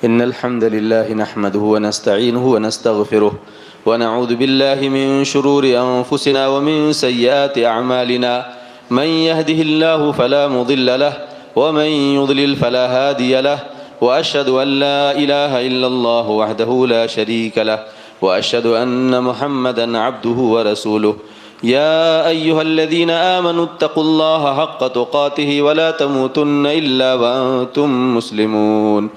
إن الحمد لله نحمده ونستعينه ونستغفره ونعوذ بالله من شرور أنفسنا ومن سيئات أعمالنا من يهده الله فلا مضل له ومن يضلل فلا هادي له وأشهد أن لا إله إلا الله وحده لا شريك له وأشهد أن محمدا عبده ورسوله يا أيها الذين آمنوا اتقوا الله حق تقاته ولا تموتن إلا وأنتم مسلمون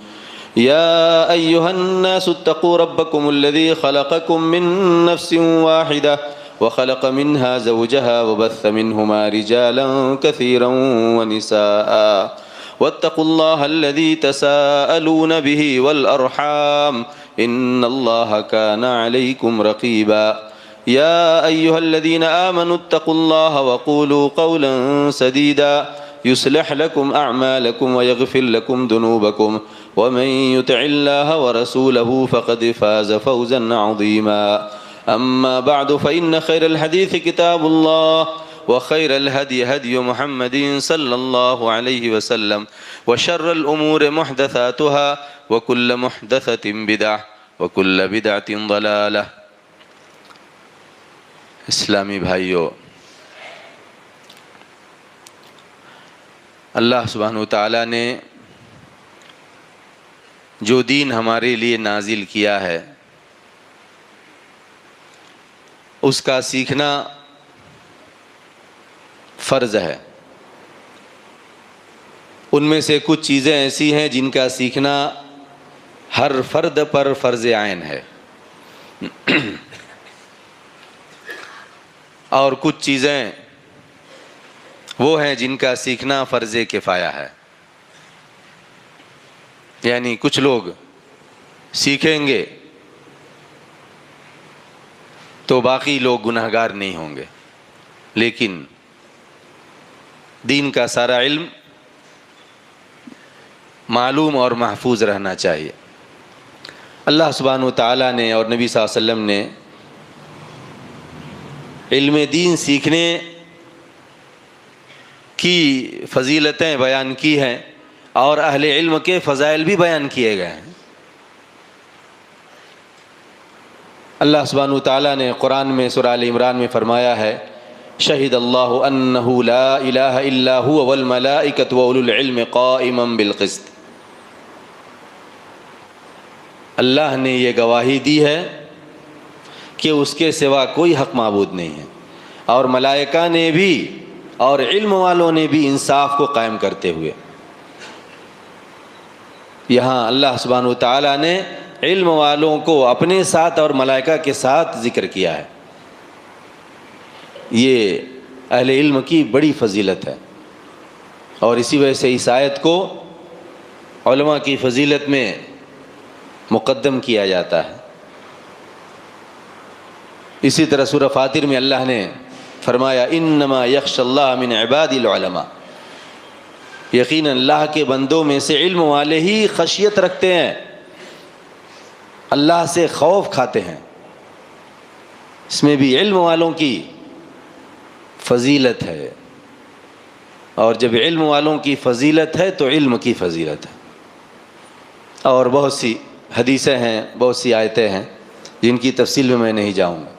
يا أيها الناس اتقوا ربكم الذي خلقكم من نفس واحدة وخلق منها زوجها وبث منهما رجالا كثيرا ونساء واتقوا الله الذي تساءلون به والأرحام إن الله كان عليكم رقيبا يا أيها الذين آمنوا اتقوا الله وقولوا قولا سديدا يصلح لكم أعمالكم ويغفر لكم ذنوبكم ومن يطع الله ورسوله فقد فاز فوزا عظيما أما بعد فإن خير الحديث كتاب الله وخير الهدي هدي محمد صلى الله عليه وسلم وشر الأمور محدثاتها وكل محدثة بدعة وكل بدعة ضلالة. اسلامی بھائیو، اللہ سبحانہ وتعالیٰ نے جو دین ہمارے لیے نازل کیا ہے اس کا سیکھنا فرض ہے. ان میں سے کچھ چیزیں ایسی ہیں جن کا سیکھنا ہر فرد پر فرض عین ہے، اور کچھ چیزیں وہ ہیں جن کا سیکھنا فرض کفایہ ہے. یعنی کچھ لوگ سیکھیں گے تو باقی لوگ گناہگار نہیں ہوں گے، لیکن دین کا سارا علم معلوم اور محفوظ رہنا چاہیے. اللہ سبحانہ وتعالیٰ نے اور نبی صلی اللہ علیہ وسلم نے علم دین سیکھنے کی فضیلتیں بیان کی ہیں اور اہل علم کے فضائل بھی بیان کیے گئے ہیں. اللہ سبحانہ وتعالیٰ نے قرآن میں سورہ آل عمران میں فرمایا ہے، شہد اللہ انہ لا الہ الا هو والملائکۃ واولو العلم قائما بالقسط. اللہ نے یہ گواہی دی ہے کہ اس کے سوا کوئی حق معبود نہیں ہے، اور ملائکہ نے بھی اور علم والوں نے بھی انصاف کو قائم کرتے ہوئے. یہاں اللہ سبحانہ وتعالیٰ نے علم والوں کو اپنے ساتھ اور ملائکہ کے ساتھ ذکر کیا ہے. یہ اہل علم کی بڑی فضیلت ہے، اور اسی وجہ سے اس آیت کو علماء کی فضیلت میں مقدم کیا جاتا ہے. اسی طرح سورہ فاطر میں اللہ نے فرمایا انما یخشی اللہ من عباد العلماء، یقیناً اللہ کے بندوں میں سے علم والے ہی خشیت رکھتے ہیں، اللہ سے خوف کھاتے ہیں. اس میں بھی علم والوں کی فضیلت ہے، اور جب علم والوں کی فضیلت ہے تو علم کی فضیلت ہے. اور بہت سی حدیثیں ہیں، بہت سی آیتیں ہیں جن کی تفصیل میں نہیں جاؤں گا.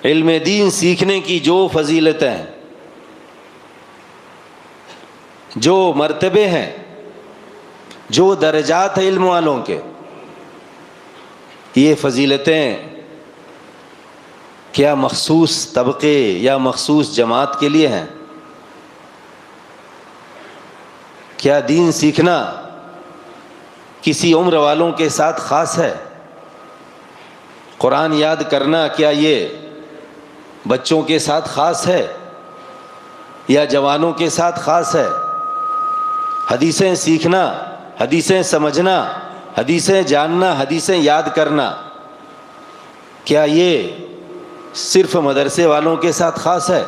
علم دین سیکھنے کی جو فضیلتیں ہیں، جو مرتبے ہیں، جو درجات ہیں علم والوں کے، یہ فضیلتیں کیا مخصوص طبقے یا مخصوص جماعت کے لیے ہیں؟ کیا دین سیکھنا کسی عمر والوں کے ساتھ خاص ہے؟ قرآن یاد کرنا کیا یہ بچوں کے ساتھ خاص ہے یا جوانوں کے ساتھ خاص ہے؟ حدیثیں سیکھنا، حدیثیں سمجھنا، حدیثیں جاننا، حدیثیں یاد کرنا، کیا یہ صرف مدرسے والوں کے ساتھ خاص ہے؟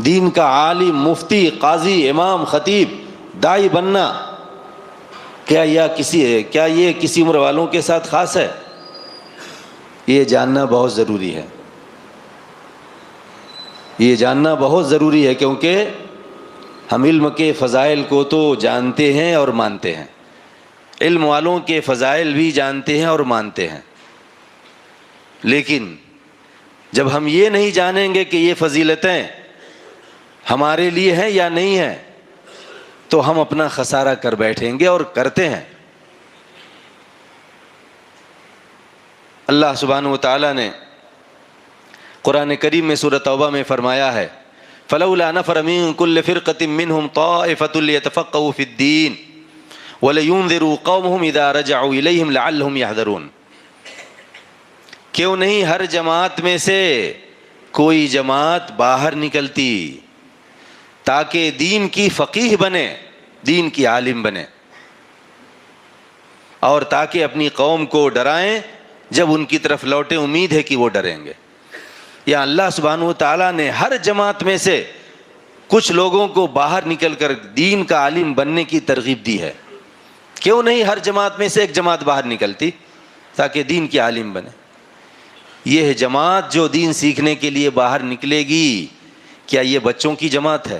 دین کا عالم، مفتی، قاضی، امام، خطیب، داعی بننا، کیا یہ کسی عمر والوں کے ساتھ خاص ہے؟ یہ جاننا بہت ضروری ہے. یہ جاننا بہت ضروری ہے، کیونکہ ہم علم کے فضائل کو تو جانتے ہیں اور مانتے ہیں، علم والوں کے فضائل بھی جانتے ہیں اور مانتے ہیں، لیکن جب ہم یہ نہیں جانیں گے کہ یہ فضیلتیں ہمارے لیے ہیں یا نہیں ہیں تو ہم اپنا خسارہ کر بیٹھیں گے اور کرتے ہیں۔ اللہ سبحانہ و تعالیٰ نے قرآن کریم میں سورۃ توبہ میں فرمایا ہے فَلَوْلَا نَفَرَ مِن كُلِّ فِرْقَةٍ مِّنْهُمْ طَائِفَةٌ لِيَتَفَقَّهُوا فِي الدِّينِ وَلِيُنذِرُوا قَوْمَهُمْ إِذَا رَجَعُوا إِلَيْهِمْ لَعَلَّهُمْ يَحْذَرُونَ، کیوں نہیں ہر جماعت میں سے کوئی جماعت باہر نکلتی تاکہ دین کی فقیہ بنے، دین کی عالم بنے، اور تاکہ اپنی قوم کو ڈرائیں جب ان کی طرف لوٹیں، امید ہے کہ وہ ڈریں گے۔ یا اللہ سبحانہ و تعالیٰ نے ہر جماعت میں سے کچھ لوگوں کو باہر نکل کر دین کا عالم بننے کی ترغیب دی ہے، کیوں نہیں ہر جماعت میں سے ایک جماعت باہر نکلتی تاکہ دین کی عالم بنے۔ یہ جماعت جو دین سیکھنے کے لیے باہر نکلے گی، کیا یہ بچوں کی جماعت ہے؟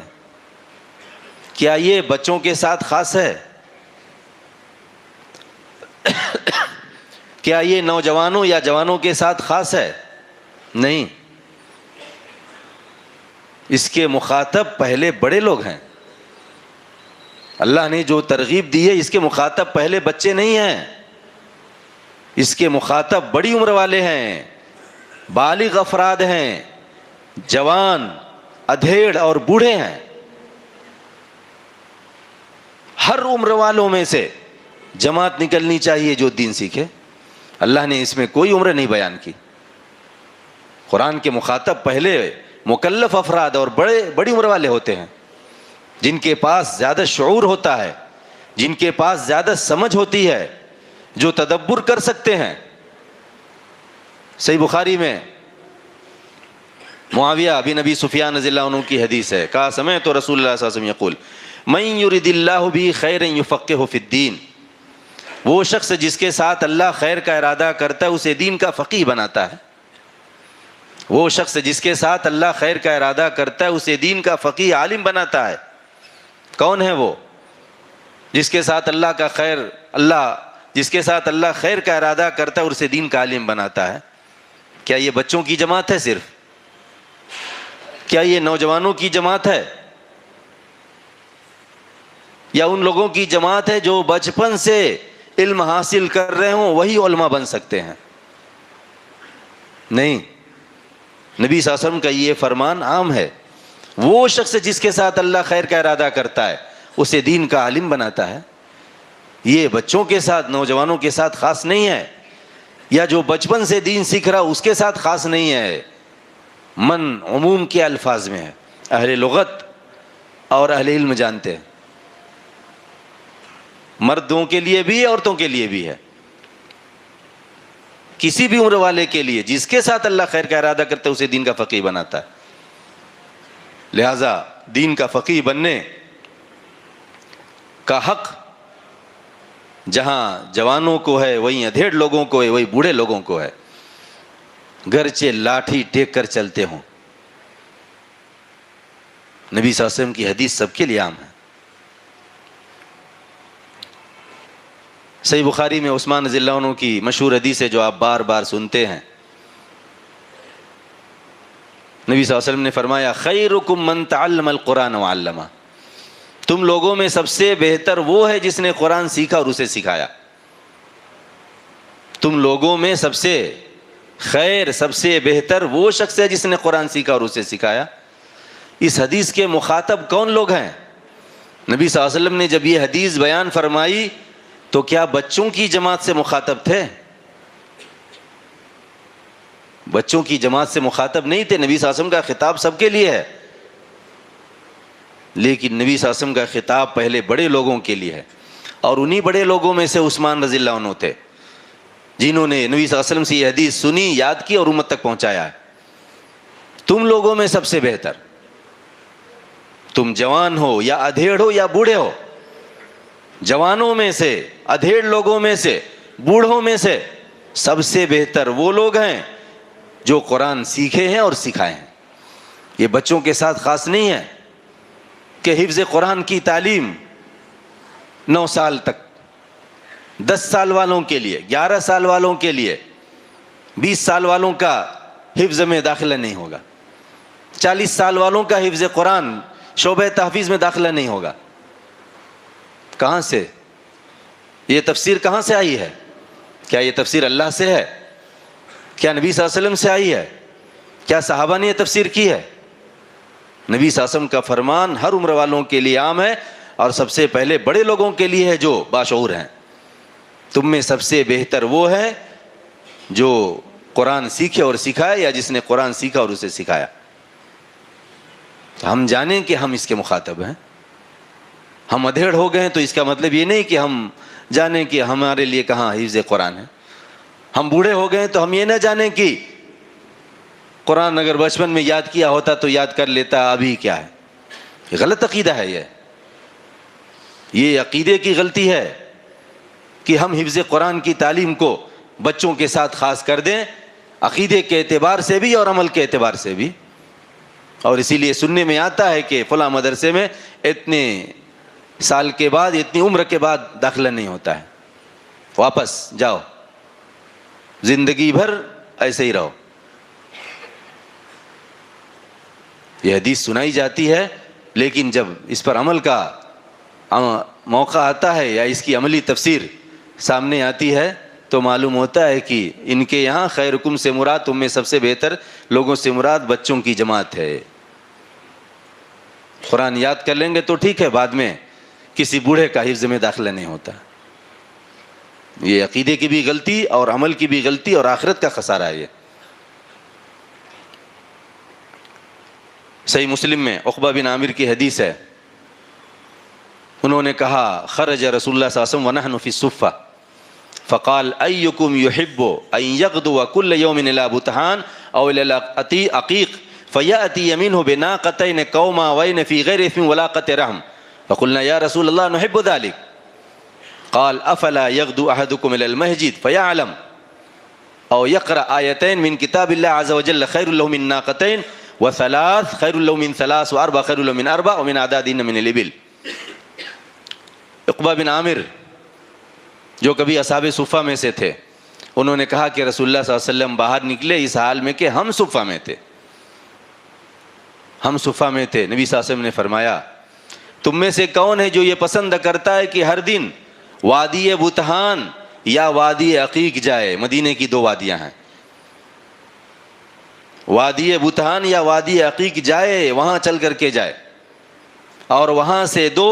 کیا یہ بچوں کے ساتھ خاص ہے؟ کیا یہ نوجوانوں یا جوانوں کے ساتھ خاص ہے؟ نہیں، اس کے مخاطب پہلے بڑے لوگ ہیں۔ اللہ نے جو ترغیب دی ہے اس کے مخاطب پہلے بچے نہیں ہیں، اس کے مخاطب بڑی عمر والے ہیں، بالغ افراد ہیں، جوان، ادھیڑ اور بوڑھے ہیں۔ ہر عمر والوں میں سے جماعت نکلنی چاہیے جو دین سیکھے۔ اللہ نے اس میں کوئی عمر نہیں بیان کی۔ قرآن کے مخاطب پہلے مکلف افراد اور بڑی عمر والے ہوتے ہیں، جن کے پاس زیادہ شعور ہوتا ہے، جن کے پاس زیادہ سمجھ ہوتی ہے، جو تدبر کر سکتے ہیں۔ صحیح بخاری میں معاویہ بن ابی سفیان رضی اللہ عنہ کی حدیث ہے، کہا سمعت رسول اللہ صلی اللہ علیہ وسلم یقول من یرد اللہ بہ خیرا یفقہہ فی الدین، وہ شخص جس کے ساتھ اللہ خیر کا ارادہ کرتا ہے اسے دین کا فقیہ بناتا ہے۔ وہ شخص جس کے ساتھ اللہ خیر کا ارادہ کرتا ہے اسے دین کا فقیہ عالم بناتا ہے۔ کون ہے وہ جس کے ساتھ جس کے ساتھ اللہ خیر کا ارادہ کرتا ہے اور اسے دین کا عالم بناتا ہے؟ کیا یہ بچوں کی جماعت ہے صرف؟ کیا یہ نوجوانوں کی جماعت ہے؟ یا ان لوگوں کی جماعت ہے جو بچپن سے علم حاصل کر رہے ہوں وہی علماء بن سکتے ہیں؟ نہیں، نبی صلی اللہ علیہ وسلم کا یہ فرمان عام ہے، وہ شخص جس کے ساتھ اللہ خیر کا ارادہ کرتا ہے اسے دین کا عالم بناتا ہے۔ یہ بچوں کے ساتھ، نوجوانوں کے ساتھ خاص نہیں ہے، یا جو بچپن سے دین سیکھ رہا اس کے ساتھ خاص نہیں ہے۔ من عموم کے الفاظ میں ہے، اہل لغت اور اہل علم جانتے ہیں، مردوں کے لیے بھی عورتوں کے لیے بھی ہے، کسی بھی عمر والے کے لیے جس کے ساتھ اللہ خیر کا ارادہ کرتا ہے اسے دین کا فقیہ بناتا ہے۔ لہذا دین کا فقیہ بننے کا حق جہاں جوانوں کو ہے وہیں ادھیڑ لوگوں کو ہے، وہی بوڑھے لوگوں کو ہے، گرچہ لاٹھی ٹیک کر چلتے ہوں۔ نبی صلی اللہ علیہ وسلم کی حدیث سب کے لیے عام ہے۔ صحیح بخاری میں عثمان رضی اللہ عنہ کی مشہور حدیث ہے جو آپ بار بار سنتے ہیں۔ نبی صلی اللہ علیہ وسلم نے فرمایا خیرکم من تعلم القرآن وعلمہ، تم لوگوں میں سب سے بہتر وہ ہے جس نے قرآن سیکھا اور اسے سکھایا۔ تم لوگوں میں سب سے خیر، سب سے بہتر وہ شخص ہے جس نے قرآن سیکھا اور اسے سکھایا۔ اس حدیث کے مخاطب کون لوگ ہیں؟ نبی صلی اللہ علیہ وسلم نے جب یہ حدیث بیان فرمائی تو کیا بچوں کی جماعت سے مخاطب تھے؟ بچوں کی جماعت سے مخاطب نہیں تھے۔ نبی صلی اللہ علیہ وسلم کا خطاب سب کے لیے ہے، لیکن نبی صلی اللہ علیہ وسلم کا خطاب پہلے بڑے لوگوں کے لیے ہے، اور انہی بڑے لوگوں میں سے عثمان رضی اللہ عنہ تھے جنہوں نے نبی صلی اللہ علیہ وسلم سے یہ حدیث سنی، یاد کی اور امت تک پہنچایا ہے۔ تم لوگوں میں سب سے بہتر، تم جوان ہو یا ادھیڑ ہو یا بوڑھے ہو، جوانوں میں سے، ادھیڑ لوگوں میں سے، بوڑھوں میں سے سب سے بہتر وہ لوگ ہیں جو قرآن سیکھے ہیں اور سکھائے ہیں۔ یہ بچوں کے ساتھ خاص نہیں ہے۔ کہ حفظ قرآن کی تعلیم 9 سال تک، 10 سال والوں کے لیے، 11 سال والوں کے لیے، 20 سال والوں کا حفظ میں داخلہ نہیں ہوگا، 40 سال والوں کا حفظ قرآن شعبہ تحفیظ میں داخلہ نہیں ہوگا. کہاں سے یہ تفسیر کہاں سے آئی ہے؟ کیا یہ تفسیر اللہ سے ہے؟ کیا نبی صلی اللہ علیہ وسلم سے آئی ہے؟ کیا صحابہ نے یہ تفسیر کی ہے؟ نبی صلی اللہ علیہ وسلم کا فرمان ہر عمر والوں کے لیے عام ہے، اور سب سے پہلے بڑے لوگوں کے لیے ہے جو باشعور ہیں. تم میں سب سے بہتر وہ ہے جو قرآن سیکھے اور سکھائے، یا جس نے قرآن سیکھا اور اسے سکھایا. ہم جانیں کہ ہم اس کے مخاطب ہیں. ہم ادھیڑ ہو گئے ہیں تو اس کا مطلب یہ نہیں کہ ہم جانیں کہ ہمارے لیے کہاں حفظ قرآن ہے. ہم بوڑھے ہو گئے ہیں تو ہم یہ نہ جانیں کہ قرآن اگر بچپن میں یاد کیا ہوتا تو یاد کر لیتا، ابھی کیا ہے. یہ غلط عقیدہ ہے. یہ عقیدے کی غلطی ہے کہ ہم حفظ قرآن کی تعلیم کو بچوں کے ساتھ خاص کر دیں، عقیدے کے اعتبار سے بھی اور عمل کے اعتبار سے بھی. اور اسی لیے سننے میں آتا ہے کہ فلاں مدرسے میں اتنے سال کے بعد، اتنی عمر کے بعد داخلہ نہیں ہوتا ہے، واپس جاؤ، زندگی بھر ایسے ہی رہو. یہ حدیث سنائی جاتی ہے، لیکن جب اس پر عمل کا موقع آتا ہے یا اس کی عملی تفسیر سامنے آتی ہے تو معلوم ہوتا ہے کہ ان کے یہاں خیرکم سے مراد، تم میں سب سے بہتر لوگوں سے مراد بچوں کی جماعت ہے. قرآن یاد کر لیں گے تو ٹھیک ہے، بعد میں کسی بوڑھے کا حفظ میں داخلہ نہیں ہوتا. یہ عقیدے کی بھی غلطی اور عمل کی بھی غلطی اور آخرت کا خسارہ ہے. یہ صحیح مسلم میں عقبہ بن عامر کی حدیث ہے. انہوں نے کہا خرج رسول اللہ صلی اللہ علیہ وسلم ونحن فی الصفہ فقال ایکم یحب ان یغدو کل یوم الی بطحان او الی عقیق فیأتی یمینہ بناقتین قوماوین فی غیر اثم ولا قطع رحم فقلنا یا رسول اللہ نحب ذلك قال افلا یغدو احدکم الی المسجد فیعلم او یقرأ آیتین من کتاب اللہ عز وجل خیر له من ناقتین وثلاث خیر له من ثلاث واربع خیر له من اربع ومن اعدادهن من الابل. عقبہ بن عامر جو کبھی اصحاب صفہ میں سے تھے، انہوں نے کہا کہ رسول اللہ صلی اللہ علیہ وسلم باہر نکلے اس حال میں کہ ہم صفہ میں تھے. ہم صفہ میں تھے. نبی صلی اللہ علیہ وسلم نے فرمایا تم میں سے کون ہے جو یہ پسند کرتا ہے کہ ہر دن وادی بطحان یا وادی عقیق جائے؟ مدینے کی 2 وادیاں ہیں، وادی بطحان یا وادی عقیق جائے، وہاں چل کر کے جائے اور وہاں سے 2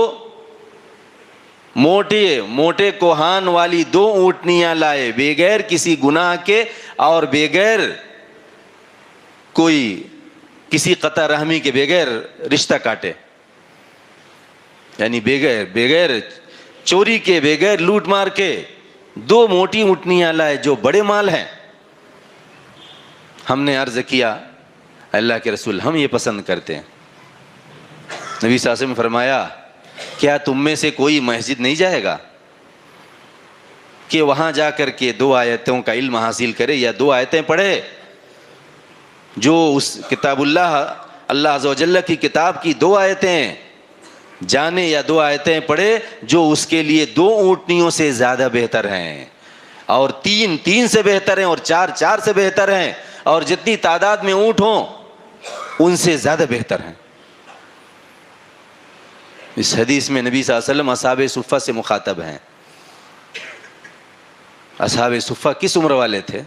موٹے کوہان والی 2 اونٹنیاں لائے، بغیر کسی گناہ کے اور بغیر کوئی کسی قطع رحمی کے، بغیر رشتہ کاٹے، یعنی بغیر چوری کے، بغیر لوٹ مار کے 2 موٹی اونٹنیاں لائے جو بڑے مال ہیں. ہم نے عرض کیا اللہ کے رسول ہم یہ پسند کرتے ہیں. نبی صلی اللہ علیہ وسلم نے فرمایا کیا تم میں سے کوئی مسجد نہیں جائے گا کہ وہاں جا کر کے 2 آیتوں کا علم حاصل کرے یا 2 آیتیں پڑھے جو اس کتاب اللہ عز و جل کی کتاب کی 2 آیتیں جانے یا 2 آیتیں پڑھے جو اس کے لیے 2 اونٹنیوں سے زیادہ بہتر ہیں، اور 3 سے بہتر ہیں، اور 4 سے بہتر ہیں، اور جتنی تعداد میں اونٹ ہوں ان سے زیادہ بہتر ہیں. اس حدیث میں نبی صلی اللہ علیہ وسلم اصحاب صفہ سے مخاطب ہیں. اصحاب صفہ کس عمر والے تھے؟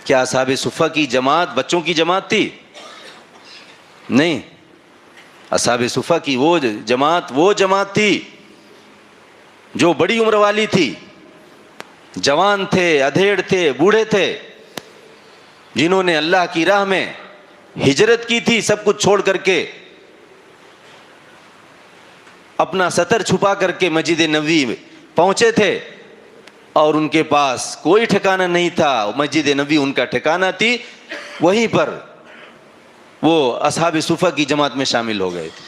کیا اصحاب صفہ کی جماعت بچوں کی جماعت تھی؟ نہیں، اصحاب صفہ کی وہ جماعت تھی جو بڑی عمر والی تھی، جوان تھے، ادھیڑ تھے، بوڑھے تھے، جنہوں نے اللہ کی راہ میں ہجرت کی تھی، سب کچھ چھوڑ کر کے اپنا ستر چھپا کر کے مسجد نبوی میں پہنچے تھے، اور ان کے پاس کوئی ٹھکانہ نہیں تھا. مسجد نبوی ان کا ٹھکانہ تھی، وہیں پر وہ اصحاب صفہ کی جماعت میں شامل ہو گئے تھے.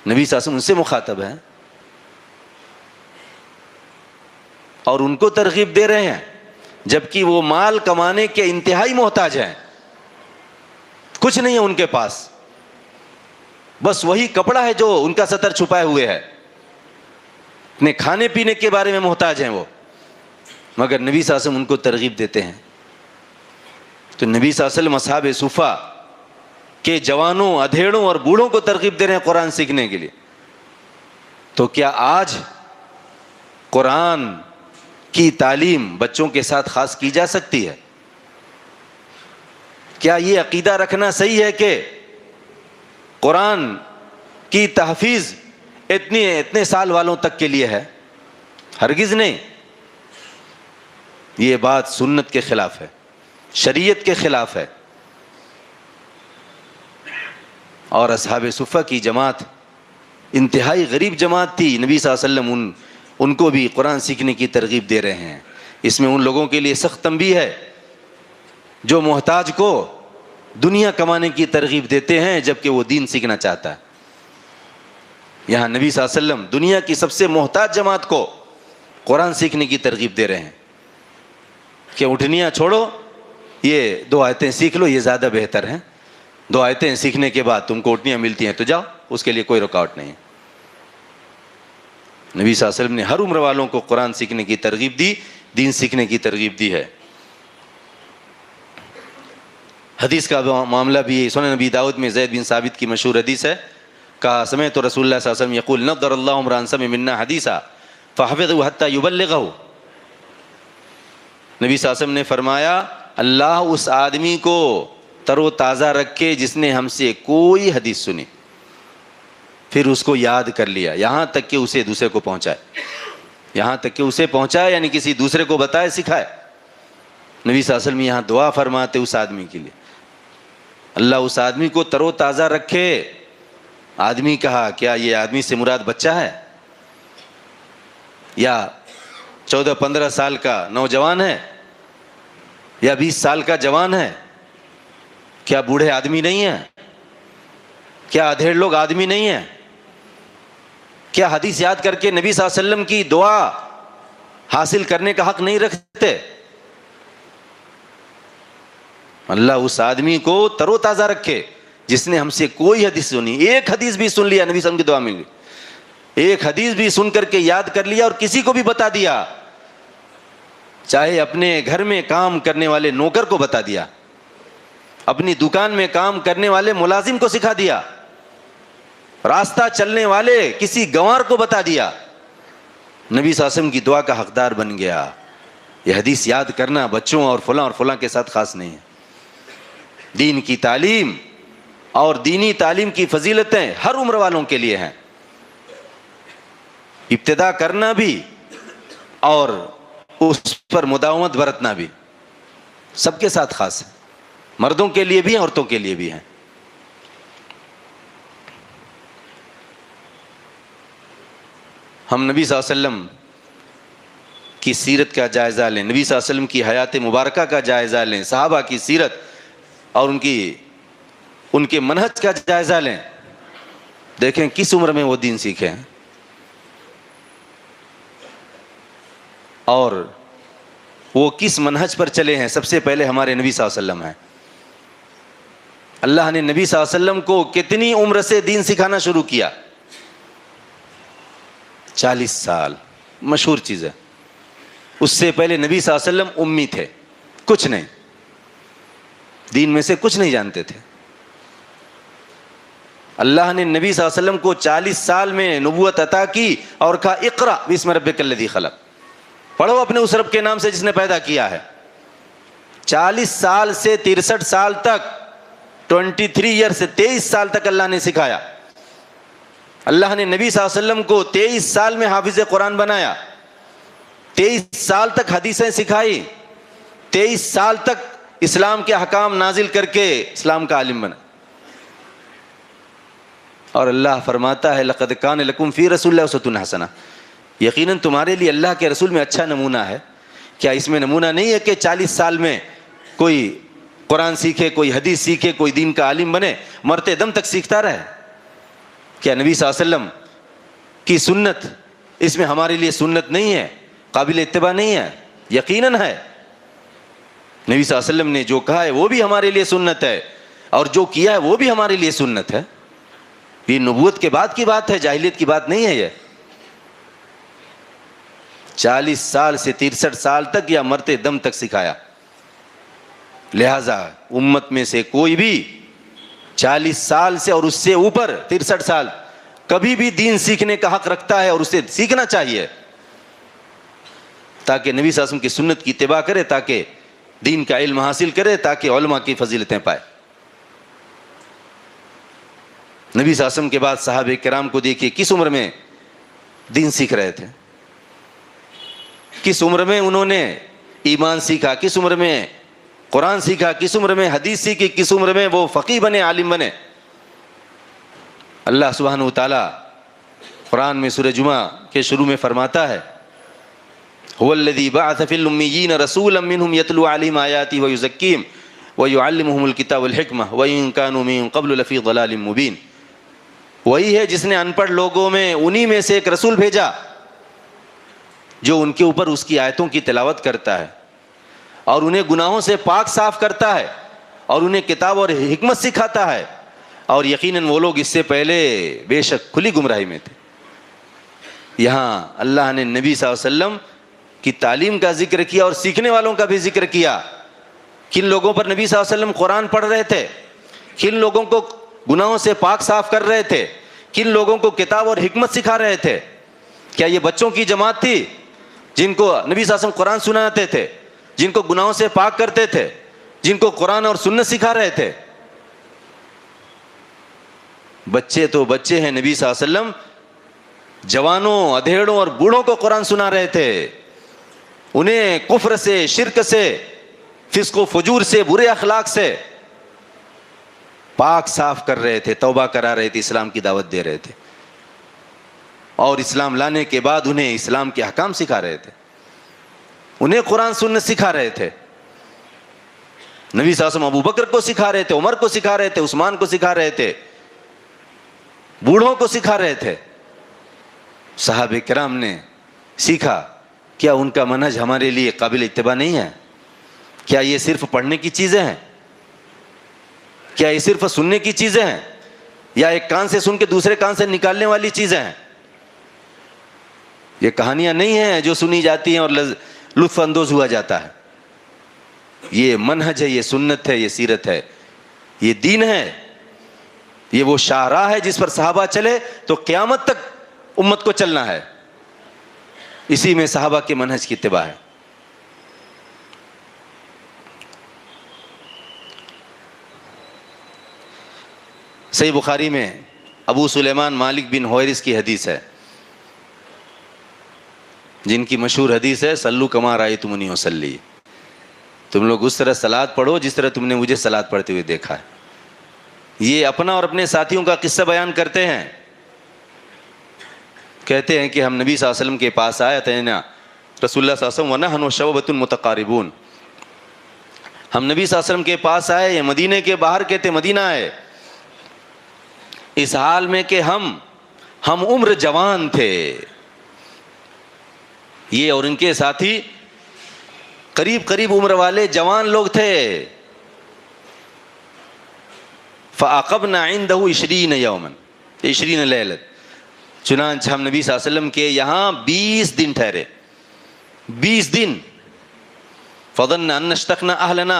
نبی صلی اللہ علیہ وسلم ان سے مخاطب ہیں اور ان کو ترغیب دے رہے ہیں، جبکہ وہ مال کمانے کے انتہائی محتاج ہیں، کچھ نہیں ہے ان کے پاس. بس وہی کپڑا ہے جو ان کا سطر چھپائے ہوئے ہے، اپنے کھانے پینے کے بارے میں محتاج ہیں وہ، مگر نبی صلی اللہ علیہ وسلم ان کو ترغیب دیتے ہیں۔ تو نبی صلی اللہ علیہ وسلم اصحاب صفہ کے جوانوں، ادھیڑوں اور بوڑھوں کو ترغیب دے رہے ہیں قرآن سیکھنے کے لیے۔ تو کیا آج قرآن کی تعلیم بچوں کے ساتھ خاص کی جا سکتی ہے؟ کیا یہ عقیدہ رکھنا صحیح ہے کہ قرآن کی تحفیظ اتنے سال والوں تک کے لیے ہے؟ ہرگز نہیں۔ یہ بات سنت کے خلاف ہے، شریعت کے خلاف ہے۔ اور اصحاب صفہ کی جماعت انتہائی غریب جماعت تھی، نبی صلی اللہ علیہ وسلم ان کو بھی قرآن سیکھنے کی ترغیب دے رہے ہیں۔ اس میں ان لوگوں کے لیے سخت تنبیہ ہے جو محتاج کو دنیا کمانے کی ترغیب دیتے ہیں جبکہ وہ دین سیکھنا چاہتا ہے۔ یہاں نبی صلی اللہ علیہ وسلم دنیا کی سب سے محتاج جماعت کو قرآن سیکھنے کی ترغیب دے رہے ہیں کہ اٹھنیاں چھوڑو، یہ 2 آیتیں سیکھ لو، یہ زیادہ بہتر ہیں۔ 2 آیتیں سیکھنے کے بعد تم کو اٹھنیاں ملتی ہیں تو جاؤ، اس کے لیے کوئی رکاوٹ نہیں ہے۔ نبی صلی اللہ علیہ وسلم نے ہر عمر والوں کو قرآن سیکھنے کی ترغیب دی، دین سیکھنے کی ترغیب دی ہے۔ حدیث کا معاملہ بھی سنن نبی داؤد میں زید بن ثابت کی مشہور حدیث ہے، کہا سمعت رسول اللہ صلی اللہ علیہ وسلم یقول نضر اللہ امرا سمع منا حدیثا فحفظه حتى يبلغه۔ نبی صلی اللہ علیہ وسلم نے فرمایا اللہ اس آدمی کو تر و تازہ رکھے جس نے ہم سے کوئی حدیث سنی پھر اس کو یاد کر لیا، یہاں تک کہ اسے دوسرے کو پہنچائے، یہاں تک کہ اسے پہنچائے یعنی کسی دوسرے کو بتائے، سکھائے۔ نبی صلی اللہ علیہ وسلم یہاں دعا فرماتے اس آدمی کے لیے، اللہ اس آدمی کو تر و تازہ رکھے۔ آدمی کہا کیا یہ آدمی سے مراد بچہ ہے یا 14-15 سال کا نوجوان ہے یا 20 سال کا جوان ہے؟ کیا بوڑھے آدمی نہیں ہیں؟ کیا ادھیڑ لوگ آدمی نہیں ہیں؟ کیا حدیث یاد کر کے نبی صلی اللہ علیہ وسلم کی دعا حاصل کرنے کا حق نہیں رکھتے؟ اللہ اس آدمی کو تر و تازہ رکھے جس نے ہم سے کوئی حدیث سنی، ایک حدیث بھی سن لیا، نبی صلی اللہ علیہ وسلم کی دعا مل گئی، ایک حدیث بھی سن کر کے یاد کر لیا اور کسی کو بھی بتا دیا، چاہے اپنے گھر میں کام کرنے والے نوکر کو بتا دیا، اپنی دکان میں کام کرنے والے ملازم کو سکھا دیا، راستہ چلنے والے کسی گنوار کو بتا دیا، نبی صلی اللہ علیہ وسلم کی دعا کا حقدار بن گیا۔ یہ حدیث یاد کرنا بچوں اور فلاں کے ساتھ خاص نہیں ہے۔ دین کی تعلیم اور دینی تعلیم کی فضیلتیں ہر عمر والوں کے لیے ہیں، ابتدا کرنا بھی اور اس پر مداومت برتنا بھی سب کے ساتھ خاص ہے، مردوں کے لیے بھی ہیں، عورتوں کے لیے بھی ہیں۔ ہم نبی صلی اللہ علیہ وسلم کی سیرت کا جائزہ لیں، نبی صلی اللہ علیہ وسلم کی حیات مبارکہ کا جائزہ لیں، صحابہ کی سیرت اور ان کے منہج کا جائزہ لیں، دیکھیں کس عمر میں وہ دین سیکھے ہیں اور وہ کس منہج پر چلے ہیں۔ سب سے پہلے ہمارے نبی صلی اللہ علیہ وسلم ہیں۔ اللہ نے نبی صلی اللہ علیہ وسلم کو کتنی عمر سے دین سکھانا شروع کیا؟ 40 سال، مشہور چیز ہے۔ اس سے پہلے نبی صلی اللہ علیہ وسلم امی تھے، کچھ نہیں، دین میں سے کچھ نہیں جانتے تھے۔ اللہ نے نبی صلی اللہ علیہ وسلم کو 40 سال میں نبوت عطا کی اور کہا اقرأ بسم ربک الذی خلق، پڑھو اپنے اس رب کے نام سے جس نے پیدا کیا ہے۔ 40 سال سے 63 سال تک، 23 ایئر سے 23 سال تک اللہ نے سکھایا۔ اللہ نے نبی صلی اللہ علیہ وسلم کو 23 سال میں حافظ قرآن بنایا، 23 سال تک حدیثیں سکھائی، 23 سال تک اسلام کے احکام نازل کر کے اسلام کا عالم بنا۔ اور اللہ فرماتا ہے لقد کان لکم فی رسول اللہ اسوۃ حسنہ، یقیناً تمہارے لیے اللہ کے رسول میں اچھا نمونہ ہے۔ کیا اس میں نمونہ نہیں ہے کہ 40 سال میں کوئی قرآن سیکھے، کوئی حدیث سیکھے، کوئی دین کا عالم بنے، مرتے دم تک سیکھتا رہے؟ کیا نبی صلی اللہ علیہ وسلم کی سنت اس میں ہمارے لیے سنت نہیں ہے، قابل اتباع نہیں ہے؟ یقیناً ہے۔ نبی صلی اللہ علیہ وسلم نے جو کہا ہے وہ بھی ہمارے لیے سنت ہے اور جو کیا ہے وہ بھی ہمارے لیے سنت ہے۔ یہ نبوت کے بعد کی بات ہے، جاہلیت کی بات نہیں ہے یہ. 40 سال سے 63 سال تک یا مرتے دم تک سکھایا. لہذا امت میں سے کوئی بھی 40 سال سے اور اس سے اوپر 63 سال کبھی بھی دین سیکھنے کا حق رکھتا ہے اور اسے سیکھنا چاہیے، تاکہ نبی صلی اللہ علیہ وسلم کی سنت کی اتباع کرے، تاکہ دین کا علم حاصل کرے، تاکہ علماء کی فضیلتیں پائے. نبی صلی اللہ علیہ وسلم کے بعد صحابہ کرام کو دیکھیے کس عمر میں دین سیکھ رہے تھے، کس عمر میں انہوں نے ایمان سیکھا، کس عمر میں قرآن سیکھا، کس عمر میں حدیث سیکھی، کس عمر میں وہ فقیہ بنے، عالم بنے. اللہ سبحانہ وتعالیٰ قرآن میں سورہ جمعہ کے شروع میں فرماتا ہے هو الذی بعث فی الامیین رسولا منہم یتلو علیہم آیاتہ ویزکیہم ویعلمہم الکتاب والحکمہ وإن کانوا من قبل لفی ضلال مبین. وہی ہے جس نے ان پڑھ لوگوں میں انہی میں سے ایک رسول بھیجا جو ان کے اوپر اس کی آیتوں کی تلاوت کرتا ہے اور انہیں گناہوں سے پاک صاف کرتا ہے اور انہیں کتاب اور حکمت سکھاتا ہے، اور یقیناً وہ لوگ اس سے پہلے بے شک کھلی گمراہی میں تھے. یہاں اللہ نے نبی صلی اللہ علیہ وسلم کی تعلیم کا ذکر کیا اور سیکھنے والوں کا بھی ذکر کیا. کن لوگوں پر نبی صلی اللہ علیہ وسلم قرآن پڑھ رہے تھے، کن لوگوں کو گناہوں سے پاک صاف کر رہے تھے، کن لوگوں کو کتاب اور حکمت سکھا رہے تھے. کیا یہ بچوں کی جماعت تھی جن کو نبی صلی اللہ علیہ وسلم قرآن سناتے تھے، جن کو گناہوں سے پاک کرتے تھے، جن کو قرآن اور سنت سکھا رہے تھے؟ بچے تو بچے ہیں. نبی صلی اللہ علیہ وسلم جوانوں، ادھیڑوں اور بوڑھوں کو قرآن سنا رہے تھے، انہیں کفر سے، شرک سے، فسق و فجور سے، برے اخلاق سے پاک صاف کر رہے تھے، توبہ کرا رہے تھے، اسلام کی دعوت دے رہے تھے، اور اسلام لانے کے بعد انہیں اسلام کے احکام سکھا رہے تھے، انہیں قرآن سنت سکھا رہے تھے. نبی صلی اللہ علیہ وسلم ابو بکر کو سکھا رہے تھے، عمر کو سکھا رہے تھے، عثمان کو سکھا رہے تھے، بوڑھوں کو سکھا رہے تھے. صحابہ کرام نے سیکھا. کیا ان کا منہج ہمارے لیے قابل اتباع نہیں ہے؟ کیا یہ صرف پڑھنے کی چیزیں ہیں؟ کیا یہ صرف سننے کی چیزیں ہیں، یا ایک کان سے سن کے دوسرے کان سے نکالنے والی چیزیں ہیں؟ یہ کہانیاں نہیں ہیں جو سنی جاتی ہیں اور لطف اندوز ہوا جاتا ہے. یہ منہج ہے، یہ سنت ہے، یہ سیرت ہے، یہ دین ہے، یہ وہ شاہراہ ہے جس پر صحابہ چلے تو قیامت تک امت کو چلنا ہے. اسی میں صحابہ کے منہج کی اتباع ہے. صحیح بخاری میں ابو سلیمان مالک بن حویرث کی حدیث ہے، جن کی مشہور حدیث ہے صلو کما رأیتمونی اصلی، تم لوگ اس طرح صلاۃ پڑھو جس طرح تم نے مجھے صلاۃ پڑھتے ہوئے دیکھا ہے. یہ اپنا اور اپنے ساتھیوں کا قصہ بیان کرتے ہیں. کہتے ہیں کہ ہم نبی صلی اللہ علیہ وسلم کے پاس آئے تھے نا رسول اللہ صلی اللہ علیہ وسلم ونحن شعبۃ متقاربون. ہم نبی صلی اللہ علیہ وسلم کے پاس آئے، یہ مدینے کے باہر کے تھے، مدینہ آئے، اس حال میں کہ ہم عمر جوان تھے. یہ اور ان کے ساتھی قریب عمر والے جوان لوگ تھے. فعقبنا عنده 20 یوما 20 لیلۃ. چنانچہ ہم نبی صلی اللہ علیہ وسلم کے یہاں 20 دن ٹھہرے، 20 دن. فظن ان اشتقنا اهلنا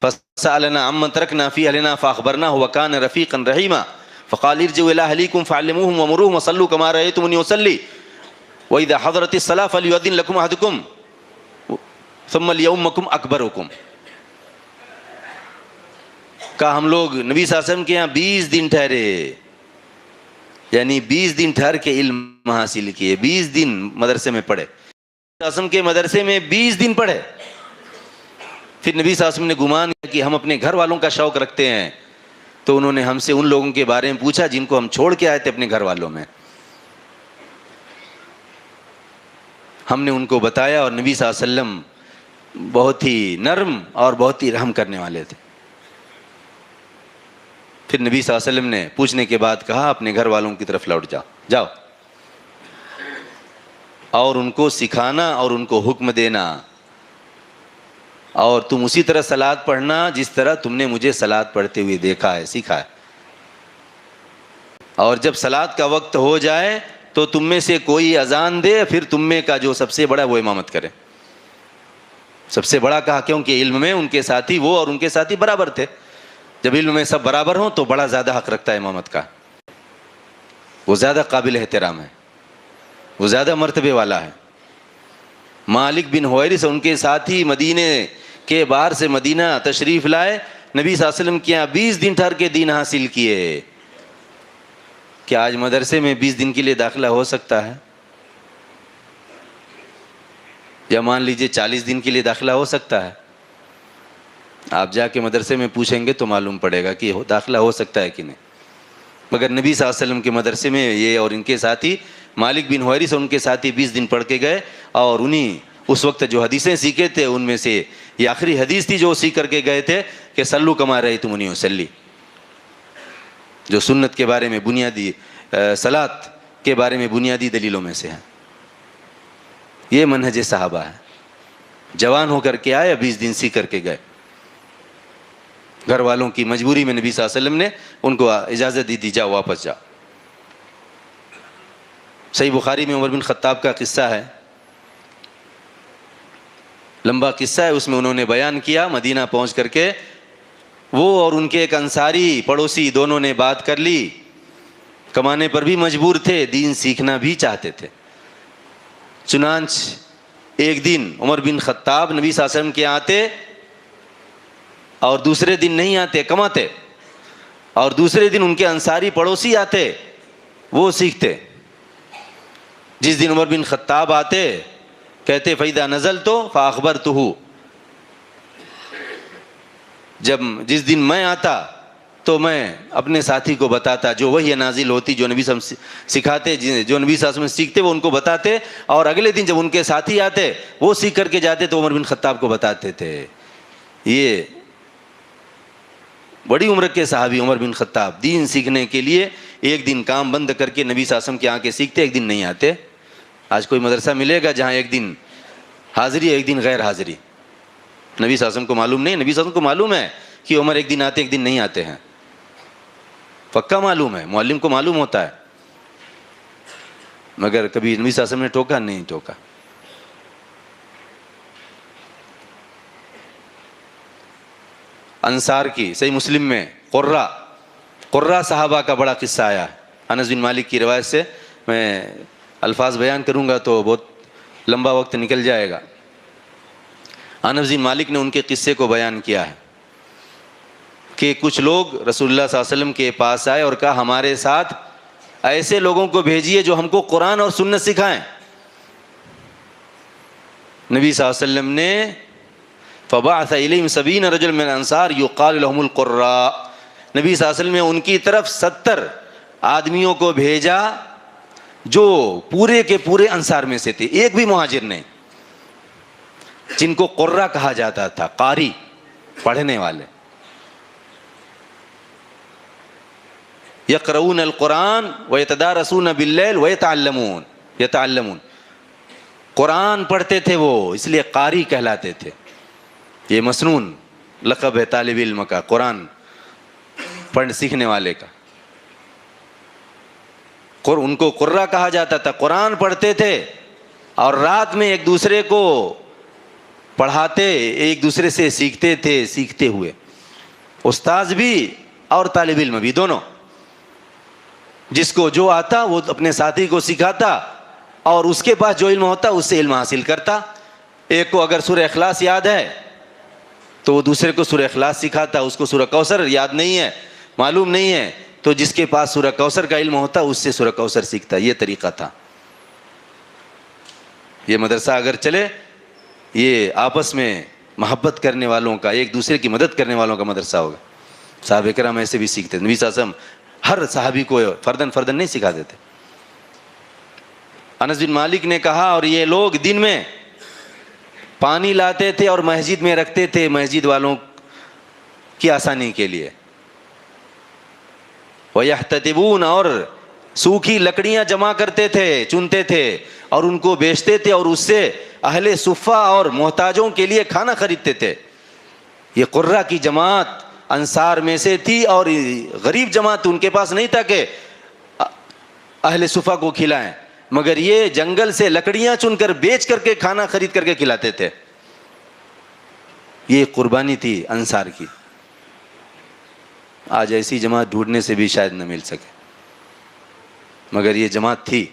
فسألنا عمن تركنا في اهلنا فاخبرناه وكان رفيقا رحيما فقال ارجعوا الى اهليكم فعلموهم ومروهم وصلوا كما رايتموني اصلي واذا حضرت الصلاه فليؤذن لكم احدكم ثم ليؤمكم اكبركم. کہا ہم لوگ نبی صلی اللہ علیہ وسلم کے یہاں 20 دن ٹھہرے، یعنی 20 دن ٹھہر کے علم حاصل کیے، 20 دن مدرسے میں پڑھے. نبی صلی اللہ علیہ وسلم کے مدرسے میں 20 دن پڑھے. پھر نبی صلی اللہ علیہ وسلم نے گمان کیا کہ ہم اپنے گھر والوں کا شوق رکھتے ہیں، تو انہوں نے ہم سے ان لوگوں کے بارے میں پوچھا جن کو ہم چھوڑ کے آئے تھے اپنے گھر والوں میں. ہم نے ان کو بتایا اور نبی صلی اللہ علیہ وسلم بہت ہی نرم اور بہت ہی رحم کرنے والے تھے. پھر نبی صلی اللہ علیہ وسلم نے پوچھنے کے بعد کہا اپنے گھر والوں کی طرف لوٹ جاؤ اور ان کو سکھانا اور ان کو حکم دینا، اور تم اسی طرح صلاۃ پڑھنا جس طرح تم نے مجھے صلاۃ پڑھتے ہوئے دیکھا ہے، سیکھا ہے. اور جب صلاۃ کا وقت ہو جائے تو تم میں سے کوئی اذان دے، پھر تم میں کا جو سب سے بڑا وہ امامت کرے. سب سے بڑا کہا کیونکہ علم میں ان کے ساتھی وہ اور ان کے ساتھی برابر تھے. جب علم میں سب برابر ہوں تو بڑا زیادہ حق رکھتا ہے امامت کا، وہ زیادہ قابل احترام ہے، وہ زیادہ مرتبے والا ہے. مالک بن حویرث ان کے ساتھی مدینے کے باہر سے مدینہ تشریف لائے، نبی صلی اللہ علیہ وسلم کے یہاں 20 دن ٹھہر کے دین حاصل کیے. کیا آج مدرسے میں 20 دن کے لیے داخلہ ہو سکتا ہے؟ یا مان لیجئے 40 دن کے لیے داخلہ ہو سکتا ہے؟ آپ جا کے مدرسے میں پوچھیں گے تو معلوم پڑے گا کہ داخلہ ہو سکتا ہے کہ نہیں. مگر نبی صلی اللہ علیہ وسلم کے مدرسے میں یہ اور ان کے ساتھی مالک بن حویرث ان کے ساتھی 20 دن پڑھ کے گئے، اور انہیں اس وقت جو حدیثیں سیکھے تھے ان میں سے یہ آخری حدیث تھی جو سیکھ کر کے گئے تھے کہ صلو کما رأیتمونی اصلی، جو سنت کے بارے میں بنیادی صلاۃ کے بارے میں بنیادی دلیلوں میں سے ہے. یہ منہج صحابہ ہے. جوان ہو کر کے آئے، 20 دن سیکھ کر کے گئے. گھر والوں کی مجبوری میں نبی صلی اللہ علیہ وسلم نے ان کو اجازت دی جاؤ واپس جاؤ. صحیح بخاری میں عمر بن خطاب کا قصہ ہے، لمبا قصہ ہے. اس میں انہوں نے بیان کیا مدینہ پہنچ کر کے وہ اور ان کے ایک انصاری پڑوسی دونوں نے بات کر لی. کمانے پر بھی مجبور تھے، دین سیکھنا بھی چاہتے تھے. چنانچہ ایک دن عمر بن خطاب نبی صلی اللہ علیہ وسلم کے آتے اور دوسرے دن نہیں آتے، کماتے، اور دوسرے دن ان کے انصاری پڑوسی آتے، وہ سیکھتے. جس دن عمر بن خطاب آتے کہتے فَإِذَا نَزَلْتُ فَأَخْبَرْتُهُ، جس دن میں آتا تو میں اپنے ساتھی کو بتاتا، جو وحی نازل ہوتی، جو نبی صلی اللہ علیہ وسلم سکھاتے، جو نبی صلی اللہ علیہ وسلم سیکھتے وہ ان کو بتاتے، اور اگلے دن جب ان کے ساتھی آتے وہ سیکھ کر کے جاتے تو عمر بن خطاب کو بتاتے تھے. یہ بڑی عمر کے صحابی عمر بن خطاب دین سیکھنے کے لیے ایک دن کام بند کر کے نبی صلی اللہ علیہ وسلم کے آ کے سیکھتے، ایک دن نہیں آتے. آج کوئی مدرسہ ملے گا جہاں ایک دن حاضری ایک دن غیر حاضری؟ نبی صلی اللہ علیہ وسلم کو معلوم نہیں. نبی صلی اللہ علیہ وسلم کو معلوم ہے کہ عمر ایک دن آتے ایک دن نہیں آتے ہیں، پکا معلوم ہے، معلم کو معلوم ہوتا ہے. مگر کبھی نبی صلی اللہ علیہ وسلم نے ٹوکا نہیں ٹوکا. انصار کی صحیح مسلم میں قرہ صحابہ کا بڑا قصہ آیا ہے. انس بن مالک کی روایت سے میں الفاظ بیان کروں گا تو بہت لمبا وقت نکل جائے گا. انس بن مالک نے ان کے قصے کو بیان کیا ہے کہ کچھ لوگ رسول اللہ صلی اللہ علیہ وسلم کے پاس آئے اور کہا ہمارے ساتھ ایسے لوگوں کو بھیجیے جو ہم کو قرآن اور سنت سکھائیں. نبی صلی اللہ علیہ وسلم نے فبعث الیہم 70 رجل من الانصار یقال لهم القراء، نبی صلی اللہ علیہ وسلم نے ان کی طرف 70 آدمیوں کو بھیجا جو پورے کے پورے انصار میں سے تھے، ایک بھی مہاجر نہیں، جن کو قرہ کہا جاتا تھا، قاری، پڑھنے والے. یقرؤون القرآن ویتدارسون باللیل یتعلمون، قرآن پڑھتے تھے وہ، اس لیے قاری کہلاتے تھے. یہ مسنون لقب ہے طالب علم کا، قرآن پڑھ سیکھنے والے کا. ان کو قرہ کہا جاتا تھا. قرآن پڑھتے تھے اور رات میں ایک دوسرے کو پڑھاتے، ایک دوسرے سے سیکھتے تھے، سیکھتے ہوئے استاذ بھی اور طالب علم بھی دونوں. جس کو جو آتا وہ اپنے ساتھی کو سکھاتا اور اس کے پاس جو علم ہوتا اس سے علم حاصل کرتا. ایک کو اگر سورہ اخلاص یاد ہے تو وہ دوسرے کو سورہ اخلاص سکھاتا. اس کو سورہ کوثر یاد نہیں ہے، معلوم نہیں ہے، تو جس کے پاس سورہ کوثر کا علم ہوتا اس سے سورہ کوثر سیکھتا. یہ طریقہ تھا. یہ مدرسہ اگر چلے، یہ آپس میں محبت کرنے والوں کا، ایک دوسرے کی مدد کرنے والوں کا مدرسہ ہوگا. صحابہ کرام ایسے بھی سیکھتے. نبی صلی اللہ علیہ وسلم ہر صحابی کو فردن نہیں سکھا دیتے. انس بن مالک نے کہا اور یہ لوگ دن میں پانی لاتے تھے اور مسجد میں رکھتے تھے مسجد والوں کی آسانی کے لیے. وَيَحْتَطِبُونَ، اور سوکھی لکڑیاں جمع کرتے تھے، چنتے تھے اور ان کو بیچتے تھے اور اس سے اہل صفہ اور محتاجوں کے لیے کھانا خریدتے تھے. یہ قرہ کی جماعت انصار میں سے تھی اور غریب جماعت ان کے پاس نہیں تھا کہ اہل صفا کو کھلائیں، مگر یہ جنگل سے لکڑیاں چن کر بیچ کر کے کھانا خرید کر کے کھلاتے تھے. یہ قربانی تھی انصار کی. آج ایسی جماعت ڈھونڈنے سے بھی شاید نہ مل سکے، مگر یہ جماعت تھی.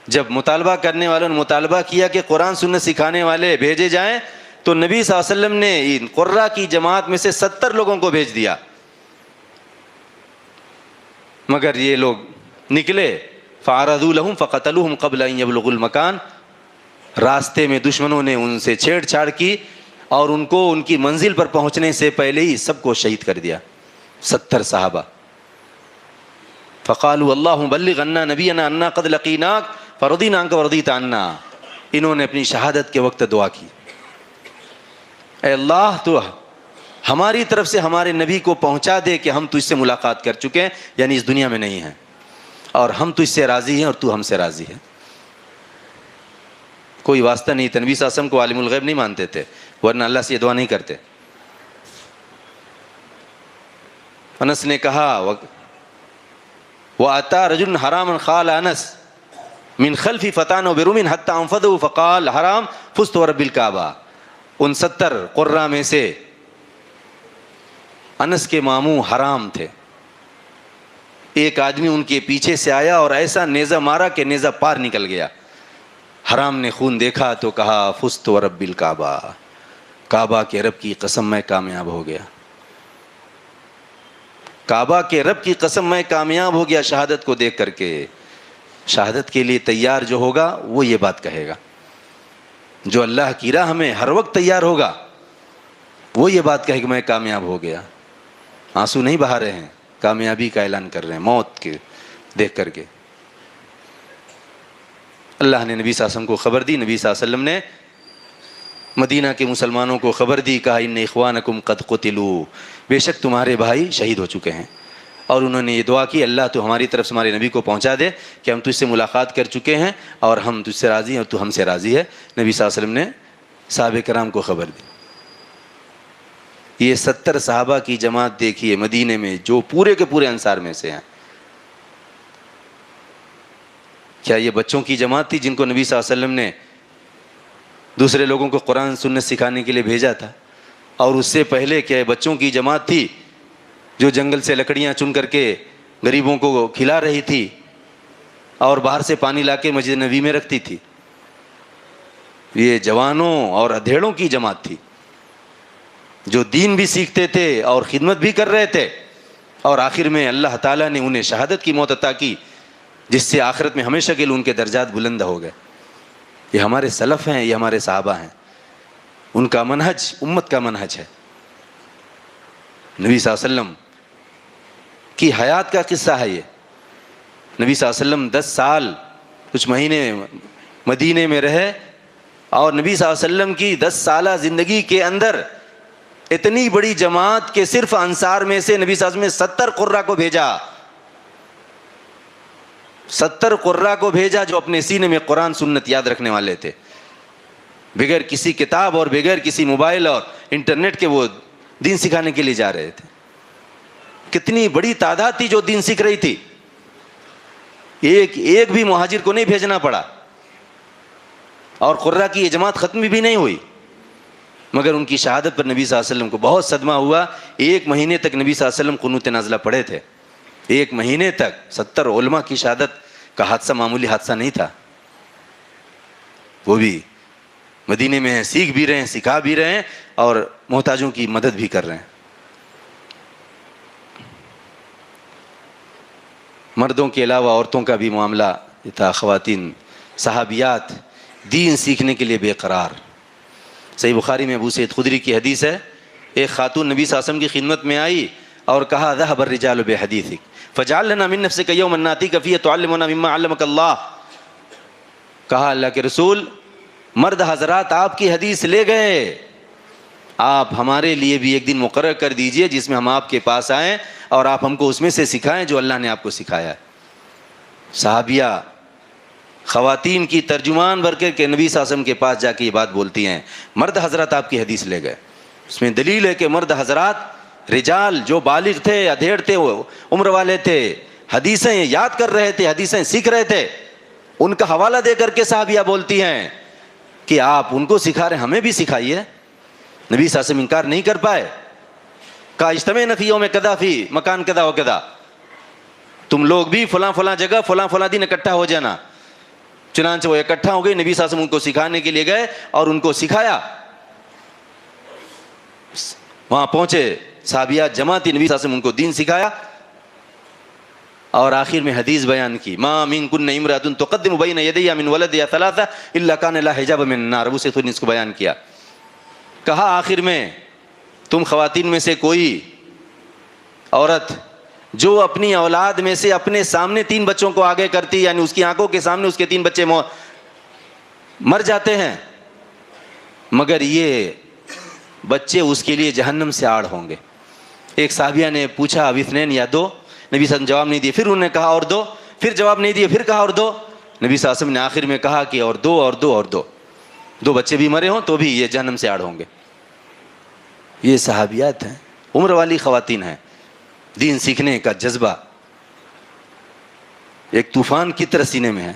جب مطالبہ کرنے والوں نے مطالبہ کیا کہ قرآن سنت سکھانے والے بھیجے جائیں، تو نبی صلی اللہ علیہ وسلم نے ان قرہ کی جماعت میں سے 70 لوگوں کو بھیج دیا. مگر یہ لوگ نکلے، فَعَرَضُوا لَهُمْ فَقَتَلُوهُمْ قَبْلَ أَن يَبْلُغُوا الْمَكَانَ. راستے میں دشمنوں نے ان سے چھیڑ چھاڑ کی اور ان کو ان کی منزل پر پہنچنے سے پہلے ہی سب کو شہید کر دیا. 70 صحابہ. فَقَالُوا اللَّهُمَّ بَلِّغْ عَنَّا نَبِيَّنَا أَنَّا قَدْ لَقِينَاكَ فَرَضِينَا عَنكَ وَرَضِيتَ عَنَّا. انہوں نے اپنی شہادت کے وقت دعا کی، اے اللہ تو ہماری طرف سے ہمارے نبی کو پہنچا دے کہ ہم تجھ سے ملاقات کر چکے ہیں، یعنی اس دنیا میں نہیں ہیں، اور ہم تجھ سے راضی ہیں اور تو ہم سے راضی ہے. کوئی واسطہ نہیں تھا. نبی صلی اللہ علیہ وسلم کو عالم الغیب نہیں مانتے تھے، ورنہ اللہ سے یہ دعا نہیں کرتے. انس نے کہا وَأَتَى رَجُلٌ حَرَامًا قَالَ انس من خلفی فتان و برمن حتی انفدو فقال حرام فزت ورب الکعبہ. ان 70 قرہ میں سے انس کے ماموں حرام تھے. ایک آدمی ان کے پیچھے سے آیا اور ایسا نیزہ مارا کہ نیزہ پار نکل گیا. حرام نے خون دیکھا تو کہا فزت ورب الکعبہ، کعبہ کے رب کی قسم میں کامیاب ہو گیا، کعبہ کے رب کی قسم میں کامیاب ہو گیا. شہادت کو دیکھ کر کے، شہادت کے لیے تیار جو ہوگا وہ یہ بات کہے گا. جو اللہ کی راہ میں ہر وقت تیار ہوگا وہ یہ بات کہے کہ میں کامیاب ہو گیا. آنسو نہیں بہا رہے ہیں، کامیابی کا اعلان کر رہے ہیں موت کے دیکھ کر کے. اللہ نے نبی صلی اللہ علیہ وسلم کو خبر دی. نبی صلی اللہ علیہ وسلم نے مدینہ کے مسلمانوں کو خبر دی، کہا ان اخوانکم قد قتلوا، بے شک تمہارے بھائی شہید ہو چکے ہیں. اور انہوں نے یہ دعا کی، اللہ تو ہماری طرف سے ہمارے نبی کو پہنچا دے کہ ہم تجھ سے ملاقات کر چکے ہیں اور ہم تجھ سے راضی ہیں اور تو ہم سے راضی ہے. نبی صلی اللہ علیہ وسلم نے صحابہ کرام کو خبر دی. یہ 70 صحابہ کی جماعت دیکھیے مدینے میں، جو پورے کے پورے انصار میں سے ہیں. کیا یہ بچوں کی جماعت تھی جن کو نبی صلی اللہ علیہ وسلم نے دوسرے لوگوں کو قرآن سنت سکھانے کے لیے بھیجا تھا؟ اور اس سے پہلے کیا یہ بچوں کی جماعت تھی جو جنگل سے لکڑیاں چن کر کے غریبوں کو کھلا رہی تھی اور باہر سے پانی لا کے مسجد نبی میں رکھتی تھی؟ یہ جوانوں اور ادھیڑوں کی جماعت تھی جو دین بھی سیکھتے تھے اور خدمت بھی کر رہے تھے، اور آخر میں اللہ تعالیٰ نے انہیں شہادت کی موت عطا کی جس سے آخرت میں ہمیشہ کے لیے ان کے درجات بلند ہو گئے. یہ ہمارے سلف ہیں، یہ ہمارے صحابہ ہیں. ان کا منہج امت کا منہج ہے. نبی صلی اللہ علیہ وسلم کی حیات کا قصہ ہے یہ. نبی صلی اللہ علیہ وسلم 10 سال کچھ مہینے مدینے میں رہے، اور نبی صلی اللہ علیہ وسلم کی 10 سالہ زندگی کے اندر اتنی بڑی جماعت کہ صرف انصار میں سے نبی صلی اللہ علیہ وسلم نے 70 قرہ کو بھیجا. 70 قرہ کو بھیجا جو اپنے سینے میں قرآن سنت یاد رکھنے والے تھے، بغیر کسی کتاب اور بغیر کسی موبائل اور انٹرنیٹ کے وہ دین سکھانے کے لیے جا رہے تھے. کتنی بڑی تعداد تھی جو دین سیکھ رہی تھی. ایک بھی مہاجر کو نہیں بھیجنا پڑا، اور قرہ کی یہ جماعت ختم بھی نہیں ہوئی. مگر ان کی شہادت پر نبی صلی اللہ علیہ وسلم کو بہت صدمہ ہوا. 1 مہینے تک نبی صلی اللہ علیہ وسلم قنوت نازلہ پڑھے تھے. 1 مہینے تک 70 علماء کی شہادت کا حادثہ معمولی حادثہ نہیں تھا. وہ بھی مدینے میں ہیں، سیکھ بھی رہے ہیں، سکھا بھی رہے ہیں، اور محتاجوں کی مدد بھی کر رہے ہیں. مردوں کے علاوہ عورتوں کا بھی معاملہ تھا. خواتین صحابیات دین سیکھنے کے لیے بے قرار. صحیح بخاری میں ابو سعید خدری کی حدیث ہے، ایک خاتون نبی صلی اللہ علیہ وسلم کی خدمت میں آئی اور کہا ذهب الرجال بحدیثک فجعل لنا من نفسک یوما ناتیک فیہ تعلمنا مما علمک اللہ. کہا اللہ کے رسول، مرد حضرات آپ کی حدیث لے گئے، آپ ہمارے لیے بھی ایک دن مقرر کر دیجئے جس میں ہم آپ کے پاس آئیں اور آپ ہم کو اس میں سے سکھائیں جو اللہ نے آپ کو سکھایا ہے. صحابیہ خواتین کی ترجمان بن کر کے نبی صلی اللہ علیہ وسلم کے پاس جا کے یہ بات بولتی ہیں، مرد حضرات آپ کی حدیث لے گئے. اس میں دلیل ہے کہ مرد حضرات رجال جو بالغ تھے، ادھیڑ تھے، وہ عمر والے تھے، حدیثیں یاد کر رہے تھے، حدیثیں سیکھ رہے تھے، ان کا حوالہ دے کر کے صحابیہ بولتی ہیں کہ آپ ان کو سکھا رہے ہیں، ہمیں بھی سکھائیے۔ نبی صلی اللہ علیہ وسلم انکار نہیں کر پائے، کہا اجتمعنا فی یوم کذا فی مکان کذا و کذا، تم لوگ بھی فلاں فلاں جگہ فلاں فلاں دن اکٹھا ہو جانا۔ چنانچہ وہ اکٹھا ہو گئے، نبی صلی اللہ علیہ وسلم ان کو سکھانے کے لیے گئے اور ان کو سکھایا۔ وہاں پہنچے، صحابیات جمع تھی، نبی صلی اللہ علیہ وسلم ان کو دین سکھایا، اور آخر میں حدیث بیان کی، ما منکن امرأۃ تقدم بین یدیہا من ولدہا ثلاثہ الا کان لہا حجاب من النار۔ ابو سعید نے اس کو بیان کیا، کہا آخر میں تم خواتین میں سے کوئی عورت جو اپنی اولاد میں سے اپنے سامنے 3 بچوں کو آگے کرتی، یعنی اس کی آنکھوں کے سامنے اس کے 3 بچے مر جاتے ہیں، مگر یہ بچے اس کے لیے جہنم سے آڑ ہوں گے۔ ایک صحابیہ نے پوچھا اب اثنین یا 2؟ نبی صلی اللہ علیہ وسلم جواب نہیں دیے، پھر انہوں نے کہا اور 2، پھر جواب نہیں دیے، پھر کہا اور 2۔ نبی صلی اللہ علیہ وسلم نے آخر میں کہا کہ اور 2 اور 2 اور 2، 2 بچے بھی مرے ہوں تو بھی یہ جہنم سے آڑ ہوں گے۔ یہ صحابیات ہیں، عمر والی خواتین ہیں، دین سیکھنے کا جذبہ ایک طوفان کی طرح سینے میں ہے،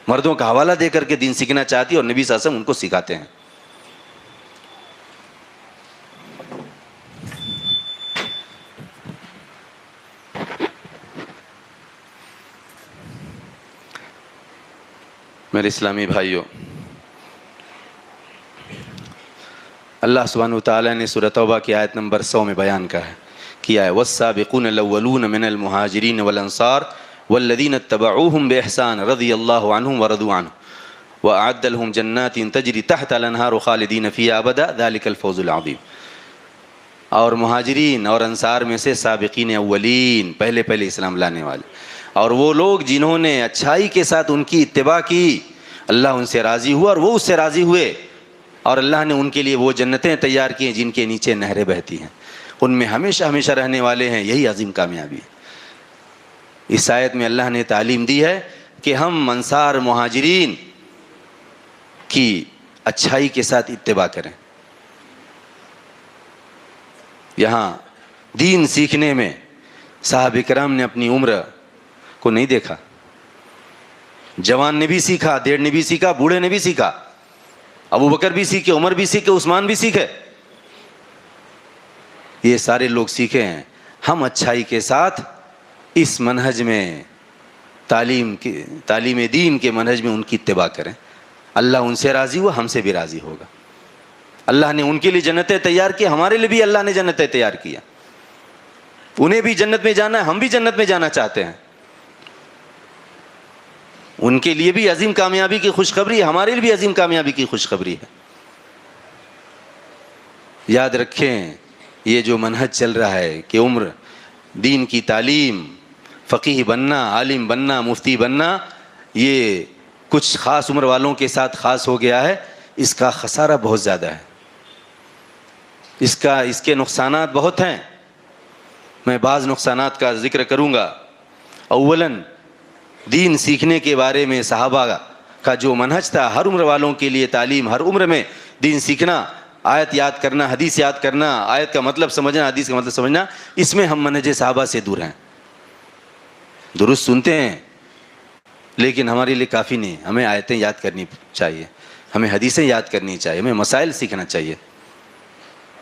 مردوں کا حوالہ دے کر کے دین سیکھنا چاہتی اور نبی صلی اللہ علیہ وسلم ان کو سکھاتے ہیں۔ میرے اسلامی بھائیوں، اللہ سبحانہ وتعالیٰ نے سورۃ توبہ کی آیت نمبر 100 میں بیان کیا ہے والسابقون الاولون من المہاجرین والانصار والذین اتبعوہم بإحسان رضی اللہ عنہم ورضوا عنہ وأعد لهم جنات تجری تحت الانہار خالدین فیہا ابدا ذلک الفوز العظیم۔ اور مہاجرین اور انصار میں سے سابقین اولین، پہلے اسلام لانے والے، اور وہ لوگ جنہوں نے اچھائی کے ساتھ ان کی اتباع کی، اللہ ان سے راضی ہوا اور وہ اس سے راضی ہوئے، اور اللہ نے ان کے لیے وہ جنتیں تیار کی ہیں جن کے نیچے نہریں بہتی ہیں، ان میں ہمیشہ ہمیشہ رہنے والے ہیں۔ یہی عظیم کامیابی ہے۔ اس آیت میں اللہ نے تعلیم دی ہے کہ ہم انصار مہاجرین کی اچھائی کے ساتھ اتباع کریں۔ یہاں دین سیکھنے میں صحابہ کرام نے اپنی عمر کو نہیں دیکھا، جوان نے بھی سیکھا، دیڑ نے بھی سیکھا، بوڑھے نے بھی سیکھا، ابو بکر بھی سیکھے، عمر بھی سیکھے، عثمان بھی سیکھے، یہ سارے لوگ سیکھے ہیں۔ ہم اچھائی کے ساتھ اس منہج میں تعلیم دین کے منہج میں ان کی اتباع کریں، اللہ ان سے راضی ہوا، ہم سے بھی راضی ہوگا۔ اللہ نے ان کے لیے جنتیں تیار کی، ہمارے لیے بھی اللہ نے جنتیں تیار کیا، انہیں بھی جنت میں جانا ہے، ہم بھی جنت میں جانا چاہتے ہیں، ان کے لیے بھی عظیم کامیابی کی خوشخبری ہے، ہمارے لیے بھی عظیم کامیابی کی خوشخبری ہے۔ یاد رکھیں یہ جو منہج چل رہا ہے کہ عمر دین کی تعلیم، فقیہ بننا، عالم بننا، مفتی بننا، یہ کچھ خاص عمر والوں کے ساتھ خاص ہو گیا ہے، اس کا خسارہ بہت زیادہ ہے، اس کے نقصانات بہت ہیں۔ میں بعض نقصانات کا ذکر کروں گا۔ اولاً دین سیکھنے کے بارے میں صحابہ کا جو منہج تھا، ہر عمر والوں کے لیے تعلیم، ہر عمر میں دین سیکھنا، آیت یاد کرنا، حدیث یاد کرنا، آیت کا مطلب سمجھنا، حدیث کا مطلب سمجھنا، اس میں ہم منہج صحابہ سے دور ہیں۔ درست سنتے ہیں لیکن ہمارے لیے کافی نہیں، ہمیں آیتیں یاد کرنی چاہیے، ہمیں حدیثیں یاد کرنی چاہیے، ہمیں مسائل سیکھنا چاہیے۔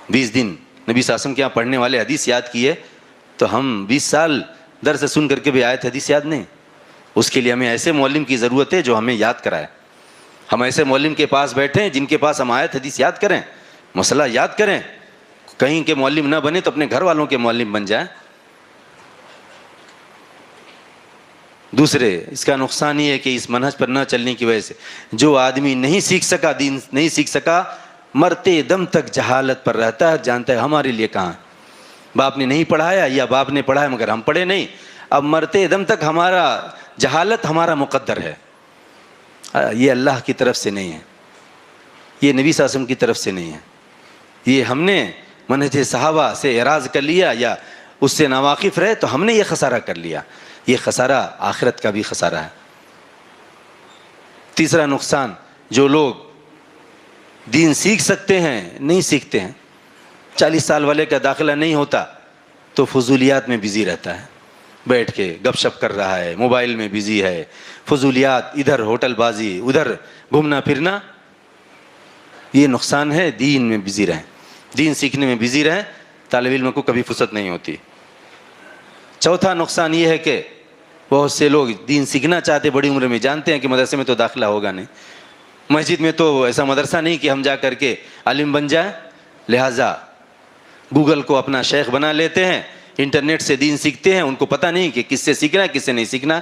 20 دن نبی صلی اللہ علیہ وسلم کے یہاں پڑھنے والے حدیث یاد کیے تو ہم 20 سال درس سن کر کے بھی آیت حدیث یاد نہیں۔ اس کے لیے ہمیں ایسے معلم کی ضرورت ہے جو ہمیں یاد کرائے، ہم ایسے معلم کے پاس بیٹھیں جن کے پاس ہم آیت حدیث یاد کریں، مسئلہ یاد کریں، کہیں کے معلم نہ بنے تو اپنے گھر والوں کے معلم بن جائیں۔ دوسرے اس کا نقصان یہ ہے کہ اس منہج پر نہ چلنے کی وجہ سے جو آدمی نہیں سیکھ سکا، دین نہیں سیکھ سکا، مرتے دم تک جہالت پر رہتا ہے، جانتا ہے ہمارے لیے کہاں، باپ نے نہیں پڑھایا یا باپ نے پڑھایا مگر ہم پڑھے نہیں، اب مرتے دم تک ہمارا جہالت ہمارا مقدر ہے۔ یہ اللہ کی طرف سے نہیں ہے، یہ نبی صلی اللہ علیہ وسلم کی طرف سے نہیں ہے، یہ ہم نے منہج صحابہ سے اعراض کر لیا یا اس سے ناواقف رہے تو ہم نے یہ خسارہ کر لیا، یہ خسارہ آخرت کا بھی خسارہ ہے۔ تیسرا نقصان، جو لوگ دین سیکھ سکتے ہیں نہیں سیکھتے ہیں، 40 سال والے کا داخلہ نہیں ہوتا تو فضولیات میں بزی رہتا ہے، بیٹھ کے گپ شپ کر رہا ہے، موبائل میں بزی ہے، فضولیات، ادھر ہوٹل بازی، ادھر گھومنا پھرنا، یہ نقصان ہے۔ دین میں بزی رہیں، دین سیکھنے میں بزی رہیں، طالب علم کو کبھی فرصت نہیں ہوتی۔ چوتھا نقصان یہ ہے کہ بہت سے لوگ دین سیکھنا چاہتے بڑی عمر میں، جانتے ہیں کہ مدرسے میں تو داخلہ ہوگا نہیں، مسجد میں تو ایسا مدرسہ نہیں کہ ہم جا کر کے عالم بن جائیں، لہٰذا گوگل کو اپنا شیخ بنا لیتے ہیں، انٹرنیٹ سے دین سیکھتے ہیں، ان کو پتہ نہیں کہ کس سے سیکھنا ہے کس سے نہیں سیکھنا،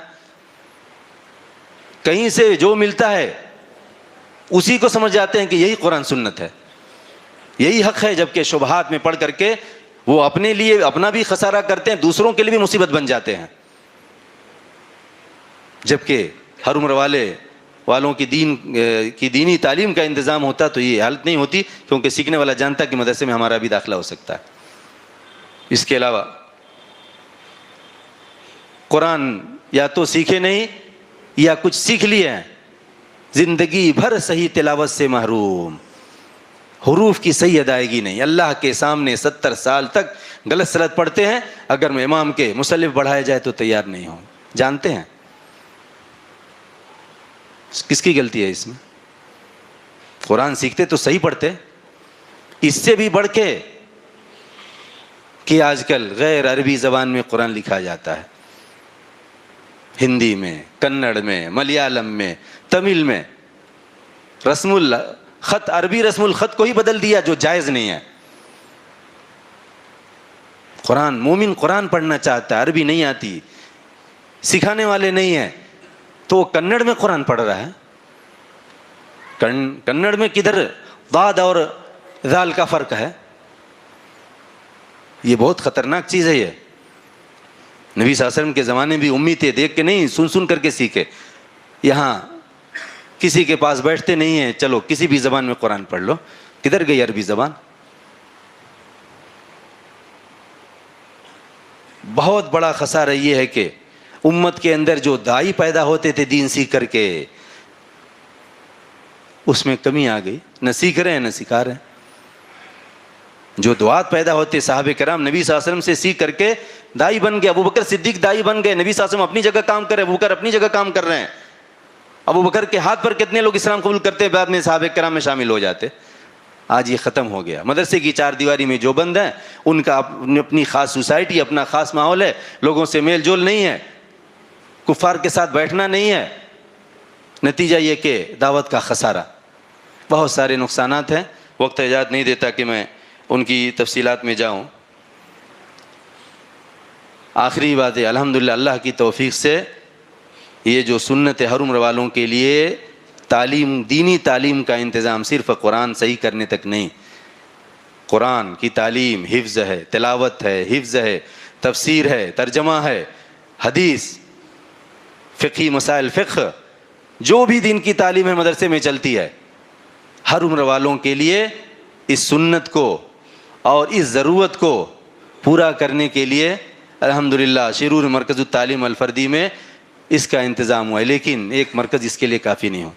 کہیں سے جو ملتا ہے اسی کو سمجھ جاتے ہیں کہ یہی قرآن سنت ہے، یہی حق ہے، جبکہ شبہات میں پڑھ کر کے وہ اپنے لیے اپنا بھی خسارہ کرتے ہیں، دوسروں کے لیے بھی مصیبت بن جاتے ہیں۔ جبکہ ہر عمر والوں کی دینی تعلیم کا انتظام ہوتا تو یہ حالت نہیں ہوتی، کیونکہ سیکھنے والا جانتا کہ مدرسے میں ہمارا بھی داخلہ ہو سکتا ہے۔ اس کے علاوہ قرآن یا تو سیکھے نہیں یا کچھ سیکھ لیے ہیں، زندگی بھر صحیح تلاوت سے محروم، حروف کی صحیح ادائیگی نہیں، اللہ کے سامنے 70 سال تک غلط سلط پڑھتے ہیں، اگر میں امام کے مصلف بڑھایا جائے تو تیار نہیں ہوں۔ جانتے ہیں کس کی غلطی ہے اس میں؟ قرآن سیکھتے تو صحیح پڑھتے، اس سے بھی بڑھ کے کہ آج کل غیر عربی زبان میں قرآن لکھا جاتا ہے، ہندی میں، کنڑ میں، ملیالم میں، تمل میں، رسم الخط، عربی رسم الخط کو ہی بدل دیا جو جائز نہیں ہے۔ قرآن، مومن قرآن پڑھنا چاہتا ہے، عربی نہیں آتی، سکھانے والے نہیں ہیں، تو وہ کنڑ میں قرآن پڑھ رہا ہے۔ کنڑ میں کدھر ضاد اور ذال کا فرق ہے؟ یہ بہت خطرناک چیز ہے۔ یہ نبی صلی اللہ علیہ وسلم کے زمانے بھی امی تھے، دیکھ کے نہیں، سن کر کے سیکھے۔ یہاں کسی کے پاس بیٹھتے نہیں ہیں، چلو کسی بھی زبان میں قرآن پڑھ لو، کدھر گئی عربی زبان؟ بہت بڑا خسارہ یہ ہے کہ امت کے اندر جو داعی پیدا ہوتے تھے دین سیکھ کر کے، اس میں کمی آ گئی، نہ سیکھ رہے ہیں نہ سکھا رہے ہیں۔ جو دعات پیدا ہوتے، صحابہ کرام نبی صلی اللہ علیہ وسلم سے سیکھ کر کے داعی بن گئے، ابوبکر صدیق داعی بن گئے، نبی صلی اللہ علیہ وسلم اپنی جگہ کام کر رہے ہیں، ابوبکر اپنی جگہ کام کر رہے ہیں۔ ابوبکر کے ہاتھ پر کتنے لوگ اسلام قبول کرتے، بعد میں صحابہ کرام میں شامل ہو جاتے۔ آج یہ ختم ہو گیا۔ مدرسے کی چار دیواری میں جو بند ہیں، ان کا اپنی خاص سوسائٹی، اپنا خاص ماحول ہے، لوگوں سے میل جول نہیں ہے، کفار کے ساتھ بیٹھنا نہیں ہے، نتیجہ یہ کہ دعوت کا خسارہ۔ بہت سارے نقصانات ہیں، وقت اجازت نہیں دیتا کہ میں ان کی تفصیلات میں جاؤں۔ آخری بات ہے، الحمدللہ اللہ کی توفیق سے یہ جو سنت ہر عمر والوں کے لیے تعلیم، دینی تعلیم کا انتظام صرف قرآن صحیح کرنے تک نہیں، قرآن کی تعلیم، حفظ ہے، تلاوت ہے، حفظ ہے، تفسیر ہے، ترجمہ ہے، حدیث، فقہی مسائل، فقہ، جو بھی دین کی تعلیم ہے مدرسے میں چلتی ہے، ہر عمر والوں کے لیے اس سنت کو اور اس ضرورت کو پورا کرنے کے لیے الحمدللہ شرور مرکز التعلیم الفردی میں اس کا انتظام ہوا ہے، لیکن ایک مرکز اس کے لیے کافی نہیں ہو۔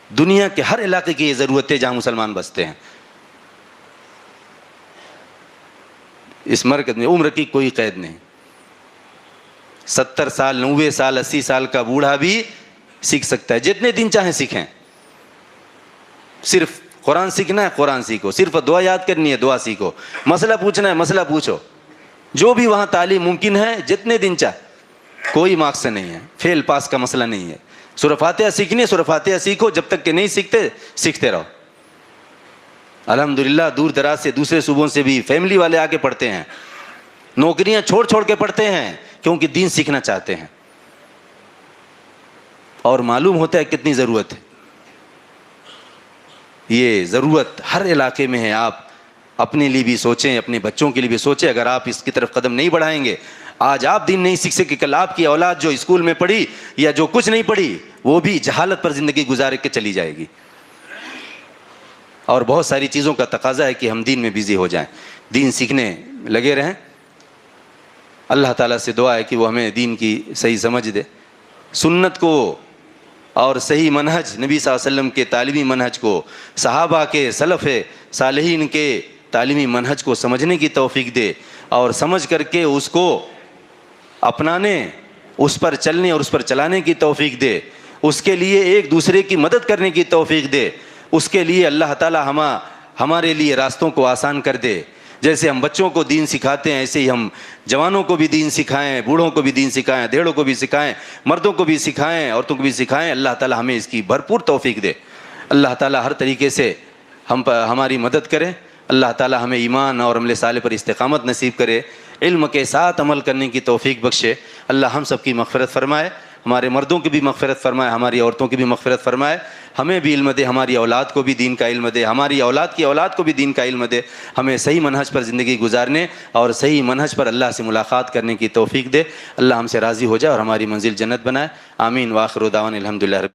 دنیا کے ہر علاقے کی یہ ضرورت ہے جہاں مسلمان بستے ہیں۔ اس مرکز میں عمر کی کوئی قید نہیں، 70 سال، 90 سال، 80 سال کا بوڑھا بھی سیکھ سکتا ہے، جتنے دن چاہیں سیکھیں۔ صرف قرآن سیکھنا ہے قرآن سیکھو، صرف دعا یاد کرنی ہے دعا سیکھو، مسئلہ پوچھنا ہے مسئلہ پوچھو، جو بھی وہاں تعلیم ممکن ہے جتنے دن چاہے، کوئی مارکس سے نہیں ہے، فیل پاس کا مسئلہ نہیں ہے۔ سورہ فاتحہ سیکھنی ہے سورہ فاتحہ سیکھو، جب تک کہ نہیں سیکھتے سیکھتے رہو۔ الحمدللہ دور دراز سے دوسرے صوبوں سے بھی فیملی والے آ کے پڑھتے ہیں، نوکریاں چھوڑ کے پڑھتے ہیں، کیونکہ دین سیکھنا چاہتے ہیں اور معلوم ہوتا ہے کتنی ضرورت ہے۔ یہ ضرورت ہر علاقے میں ہے، آپ اپنے لیے بھی سوچیں، اپنے بچوں کے لیے بھی سوچیں۔ اگر آپ اس کی طرف قدم نہیں بڑھائیں گے، آج آپ دین نہیں سیکھ سکے، کل آپ کی اولاد جو اسکول میں پڑھی یا جو کچھ نہیں پڑھی وہ بھی جہالت پر زندگی گزار کے چلی جائے گی۔ اور بہت ساری چیزوں کا تقاضا ہے کہ ہم دین میں بزی ہو جائیں، دین سیکھنے لگے رہیں۔ اللہ تعالیٰ سے دعا ہے کہ وہ ہمیں دین کی صحیح سمجھ دے، سنت کو اور صحیح منہج، نبی صلی اللہ علیہ وسلم کے تعلیمی منہج کو، صحابہ کے، سلف صالحین کے تعلیمی منہج کو سمجھنے کی توفیق دے، اور سمجھ کر کے اس کو اپنانے، اس پر چلنے اور اس پر چلانے کی توفیق دے، اس کے لیے ایک دوسرے کی مدد کرنے کی توفیق دے، اس کے لیے اللہ تعالی ہمارے لیے راستوں کو آسان کر دے۔ جیسے ہم بچوں کو دین سکھاتے ہیں، ایسے ہی ہم جوانوں کو بھی دین سکھائیں، بوڑھوں کو بھی دین سکھائیں، دیڑوں کو بھی سکھائیں، مردوں کو بھی سکھائیں، عورتوں کو بھی سکھائیں۔ اللہ تعالی ہمیں اس کی بھرپور توفیق دے۔ اللہ تعالی ہر طریقے سے ہماری مدد کرے۔ اللہ تعالی ہمیں ایمان اور عمل صالح پر استقامت نصیب کرے، علم کے ساتھ عمل کرنے کی توفیق بخشے۔ اللہ ہم سب کی مغفرت فرمائے، ہمارے مردوں کی بھی مغفرت فرمائے، ہماری عورتوں کی بھی مغفرت فرمائے، ہمیں بھی علم دے، ہماری اولاد کو بھی دین کا علم دے، ہماری اولاد کی اولاد کو بھی دین کا علم دے، ہمیں صحیح منہج پر زندگی گزارنے اور صحیح منہج پر اللہ سے ملاقات کرنے کی توفیق دے۔ اللہ ہم سے راضی ہو جائے اور ہماری منزل جنت بنائے۔ آمین۔ وآخر دعوانا الحمدللہ۔